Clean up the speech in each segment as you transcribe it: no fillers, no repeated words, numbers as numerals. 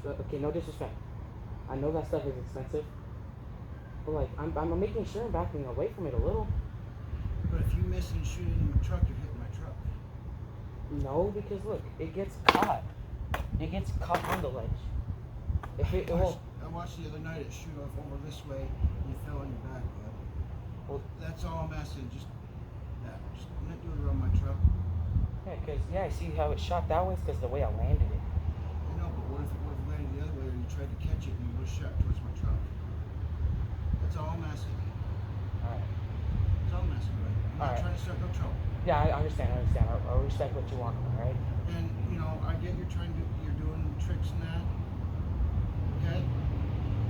okay, no disrespect. I know that stuff is expensive, but like I'm making sure I'm backing away from it a little. But if you miss and shoot in the truck, you're hitting my truck. No, because look, it gets caught. It gets caught on the ledge. If it well, I watched the other night it shoot off over this way and you fell on your back, bud. well, That's all I'm asking. Just not do it around my truck. yeah, cause yeah, I see how it shot that way. It's cause the way I landed it. I know, but what if it would have landed the other way or you tried to catch it and you would have shot towards my truck? That's all I'm asking. All right. That's all I'm asking, bud. I'm not trying to start no trouble. Yeah, I understand. I respect what you want, all right? And I get you're doing tricks and that. Okay?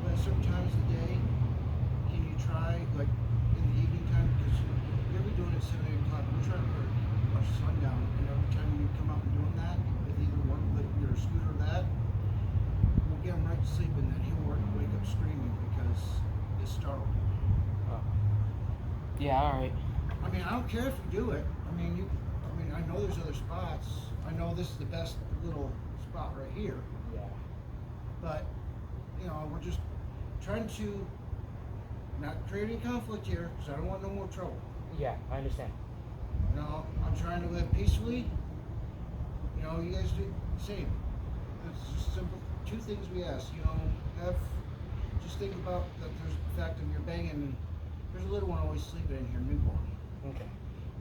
But at certain times of the day, can you try like in the evening time? Because you'll be doing it 7, 8 o'clock. We're trying to put our sundown, and every time you come out and doing that, with either one, like your scooter or that, we'll get him right to sleep, and then he'll wake up screaming because it's startled. Yeah, all right. I mean, I don't care if you do it. I know there's other spots. I know this is the best little spot right here. Yeah. But, we're just trying to not create any conflict here because I don't want no more trouble. Yeah, I understand. I'm trying to live peacefully. You guys do the same. It's just simple. 2 things we ask. Just think about that. There's the fact of you're banging. There's a little one always sleeping in here, newborn. Okay.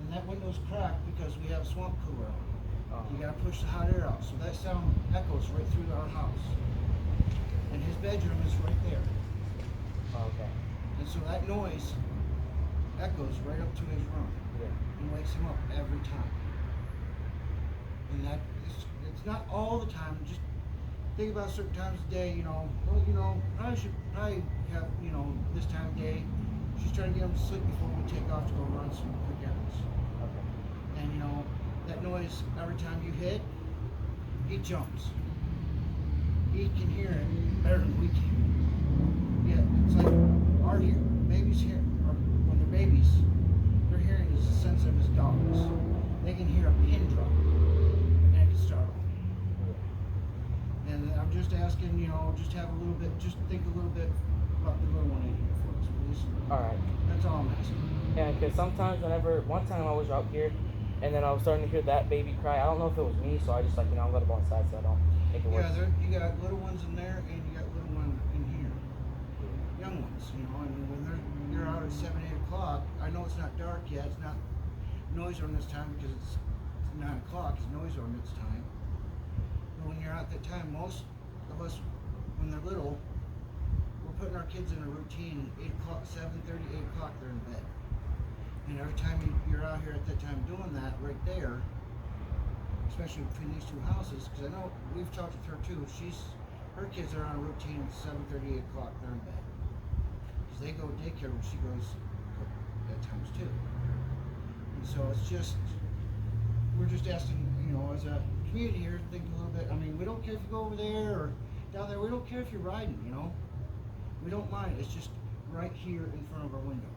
And that window's cracked because we have swamp cooler on. Oh. You gotta push the hot air out, so that sound echoes right through our house. And his bedroom is right there. Okay. And so that noise echoes right up to his room. Yeah. And wakes him up every time. And it's not all the time. Just think about certain times of the day. Probably should have this time of day. Just trying to get him to sleep before we take off to go run some quick errands. Okay. And that noise every time you hit, he jumps. He can hear it better than we can. Yeah, it's like our babies hear, or when they're babies, their hearing is the sense of his dogs. They can hear a pin drop and it can startle them. And I'm just asking, just have a little bit, just think a little bit about the little one in here for us, please. All right. That's all I'm asking. Yeah, because sometimes one time I was out here, and then I was starting to hear that baby cry. I don't know if it was me, so I just I'm gonna go inside so I don't make it worse. Yeah, you got little ones in there, and you got little ones in here. Young ones, when you're out at 7, 8 o'clock, I know it's not dark yet, it's not noise ordinance time because it's 9 o'clock, it's noise ordinance time. But when you're out that time, most of us, when they're little, we're putting our kids in a routine, 8 o'clock, 7:30, 8 o'clock, they're in bed. And every time you're out here at that time doing that right there, especially between these 2 houses, because I know we've talked with her too, her kids are on a routine at 7:30, 8 o'clock, they're in bed. Because they go to daycare when she goes at times too. And so we're just asking, as a community here, think a little bit. We don't care if you go over there or down there, we don't care if you're riding, We don't mind, it's just right here in front of our window.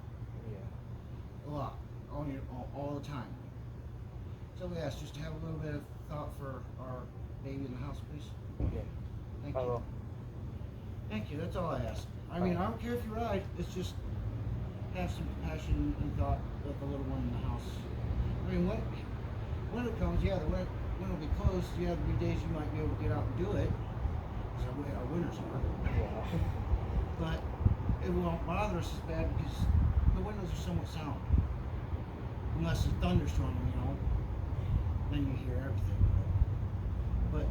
Yeah. A lot, all the time. So we ask just to have a little bit of thought for our baby in the house, please. Yeah. Thank I you. will. Thank you. That's all I ask. I don't care if you ride. It's just have some compassion and thought with the little one in the house. When winter comes, the winter will be closed. There'll be days you might be able to get out and do it. That's the way our winters are. Yeah. But it won't bother us as bad because the windows are somewhat sound. Unless it's thunderstorm, then you hear everything. But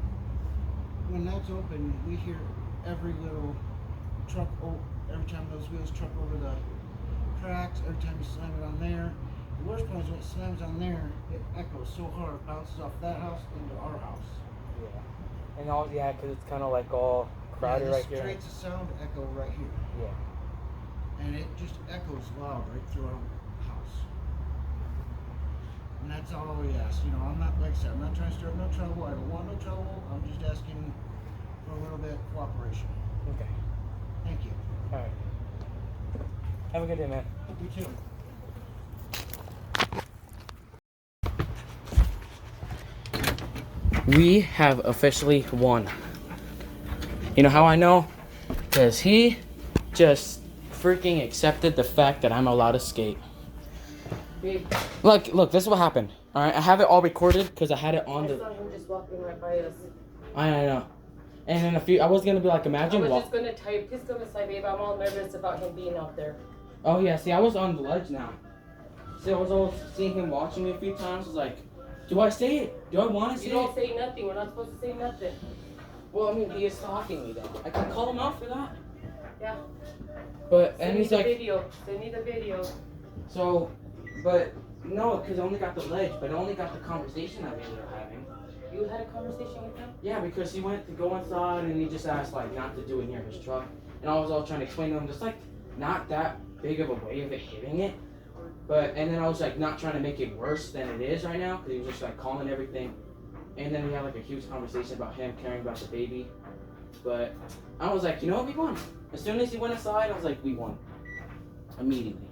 when that's open, we hear every little truck, every time those wheels truck over the cracks, every time you slam it on there. The worst part is when it slams on there, it echoes so hard, it bounces off that house into our house. Yeah. And because it's kind of like all crowded right here. It creates a sound echo right here. Yeah. And it just echoes loud right through our house. And that's all we ask. I'm not, like I said, I'm not trying to start no trouble. I don't want no trouble. I'm just asking for a little bit of cooperation. Okay. Thank you. All right. Have a good day, man. You too. We have officially won. You know how I know? Because he just freaking accepted the fact that I'm allowed to skate. Babe, Look, this is what happened. Alright, I have it all recorded because I had it on I the. saw him just walking right by us. I know. And in a few, I was gonna be like, I imagine was walk. just gonna type, please come inside, babe. I'm all nervous about him being out there. Oh yeah, see, I was on the ledge now. See, I was all seeing him watching me a few times. I was like, do I say it? Do I want to say You don't it? say nothing. We're not supposed to say nothing. Well, I mean, he is stalking me though. I can call him out for that. Yeah. But Send and me he's the like, video. Send me the video. so, but no, because I only got the ledge, but I only got the conversation that we ended up having. You had a conversation with him? Yeah, because he went to go inside and he just asked like not to do it near his truck, and I was all trying to explain to him just like not that big of a way of it hitting it, but and then I was like not trying to make it worse than it is right now because he was just like calling everything, and then we had like a huge conversation about him caring about the baby, but I was like, you know what, we won. As soon as he went inside, I was like, we won immediately.